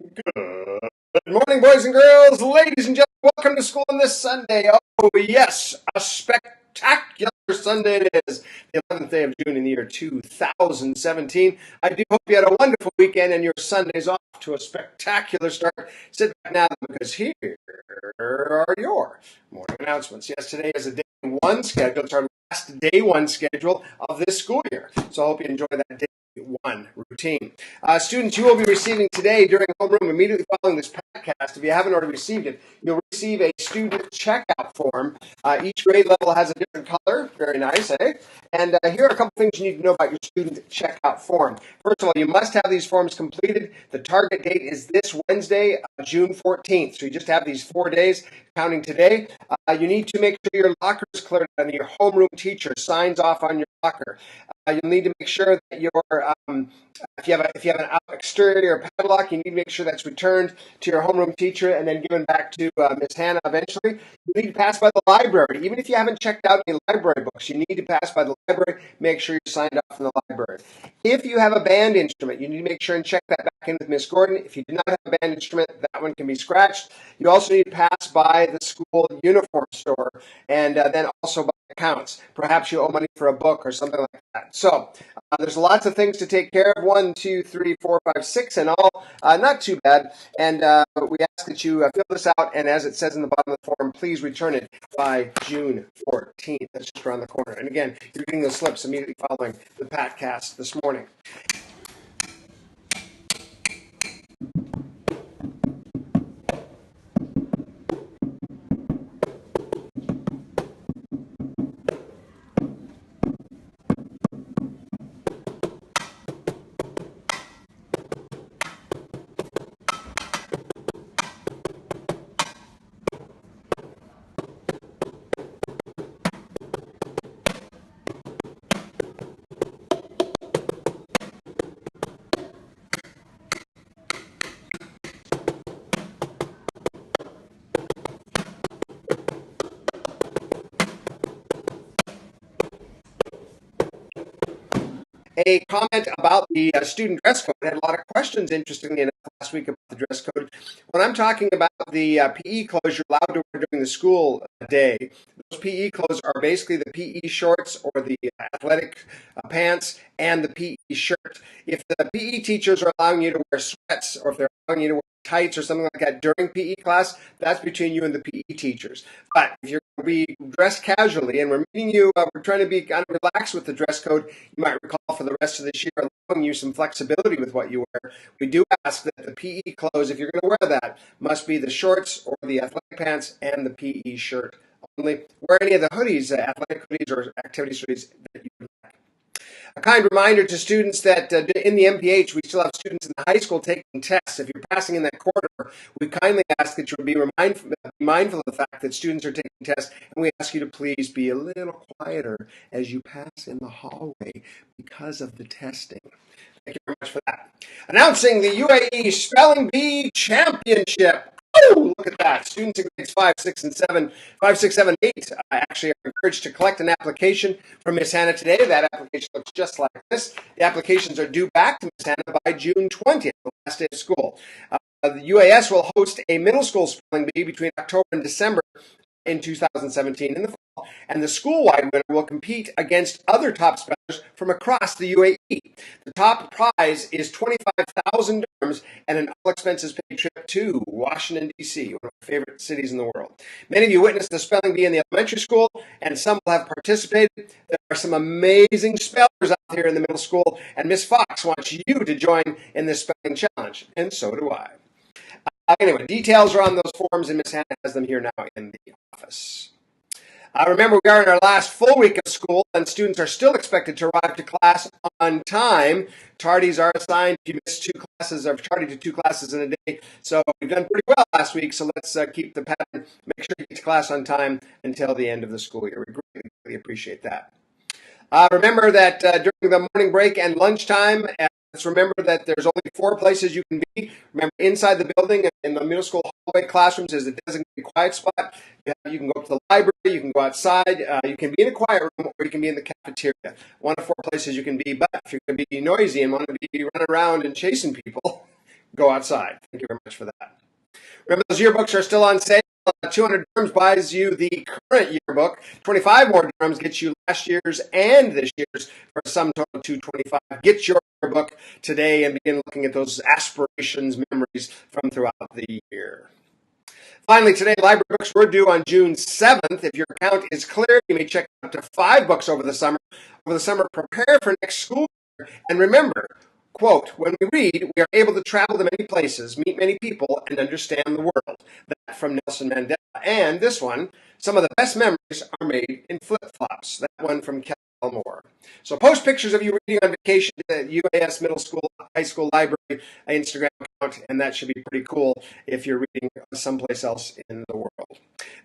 Good morning, boys and girls, ladies and gentlemen. Welcome to school on this Sunday. Oh, yes, a spectacular Sunday it is. The 11th day of June in the year 2017. I do hope you had a wonderful weekend and your Sunday's off to a spectacular start. Sit back now because here are your morning announcements. Yes, today is a day one schedule. It's our last day one schedule of this school year. So I hope you enjoy that day one routine. Students, you will be receiving today during homeroom immediately following this podcast. If you haven't already received it, you'll receive a student checkout form. Each grade level has a different color. Very nice, eh? And here are a couple things you need to know about your student checkout form. First of all, you must have these forms completed. The target date is this Wednesday, June 14th. So you just have these 4 days counting today. You need to make sure your locker is cleared and your homeroom teacher signs off on your locker. You'll need to make sure that if you have an exterior padlock, you need to make sure that's returned to your homeroom teacher and then given back to Miss Hannah eventually. You need to pass by the library. Even if you haven't checked out any library books, you need to pass by the library. Make sure you're signed off in the library. If you have a band instrument, you need to make sure and check that back in with Miss Gordon. If you do not have a band instrument, that one can be scratched. You also need to pass by the school uniform store and then also by accounts. Perhaps you owe money for a book or something like that. So there's lots of things to take care of. 1, 2, 3, 4, 5, 6 in all. Not too bad. And we ask that you fill this out. And as it says in the bottom of the form, please return it by June 14th. That's just around the corner. And again, you're getting those slips immediately following the Patcast this morning. A comment about the student dress code. I had a lot of questions, interestingly enough, last week about the dress code. When I'm talking about the PE clothes you're allowed to wear during the school day, those PE clothes are basically the PE shorts or the athletic pants and the PE shirt. If the PE teachers are allowing you to wear sweats or if they're allowing you to wear tights or something like that during PE class, that's between you and the PE teachers. But if you're going to be dressed casually and we're meeting you, we're trying to be kind of relaxed with the dress code, you might recall for the rest of this year, allowing you some flexibility with what you wear. We do ask that the PE clothes, if you're going to wear that, must be the shorts or the athletic pants and the PE shirt only. Wear any of the hoodies, athletic hoodies or activities hoodies that you would like. A kind reminder to students that in the MPH, we still have students in the high school taking tests. If you're passing in that corridor, we kindly ask that you be mindful of the fact that students are taking tests, and we ask you to please be a little quieter as you pass in the hallway because of the testing. Thank you very much for that. Announcing the UAE Spelling Bee Championship. Oh, look at that. Students in grades 5, 6, and 7, 5, 6, 7, 8 actually are encouraged to collect an application from Miss Hannah today. That application looks just like this. The applications are due back to Miss Hannah by June 20th, the last day of school. The UAS will host a middle school spelling bee between October and December in 2017 in the fall, and the school-wide winner will compete against other top spellers from across the UAE. The top prize is 25,000 dirhams and an all-expenses-paid trip to Washington, D.C., one of my favorite cities in the world. Many of you witnessed the spelling bee in the elementary school, and some will have participated. There are some amazing spellers out here in the middle school, and Miss Fox wants you to join in this spelling challenge, and so do I. Anyway, details are on those forms, and Miss Hannah has them here now in the office. Remember, we are in our last full week of school, and students are still expected to arrive to class on time. Tardies are assigned if you missed 2 classes, or tardy to 2 classes in a day. So we've done pretty well last week, so let's keep the pattern. Make sure you get to class on time until the end of the school year. We greatly appreciate that. Remember that during the morning break and lunchtime, let's remember that there's only 4 places you can be. Remember, inside the building, in the middle school hallway classrooms, is a designated quiet spot. You can go up to the library, you can go outside, you can be in a quiet room, or you can be in the cafeteria. 1 of 4 places you can be, but if you're going to be noisy and want to be running around and chasing people, go outside. Thank you very much for that. Remember, those yearbooks are still on sale. 200 dirhams buys you the current yearbook. 25 more dirhams gets you last year's and this year's for a sum total of 225. Get your yearbook today and begin looking at those aspirations, memories from throughout the year. Finally, today, library books were due on June 7th. If your account is clear, you may check up to 5 books over the summer. Over the summer, prepare for next school year. And remember, quote, when we read, we are able to travel to many places, meet many people, and understand the world. That from Nelson Mandela. And this one, some of the best memories are made in flip-flops. That one from Kelly Moore. So post pictures of you reading on vacation to the UAS Middle School, High School Library Instagram account, and that should be pretty cool if you're reading someplace else in the world.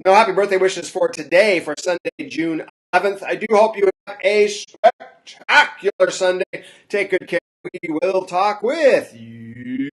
No happy birthday wishes for today, for Sunday, June 11th. I do hope you have a spectacular Sunday. Take good care. We will talk with you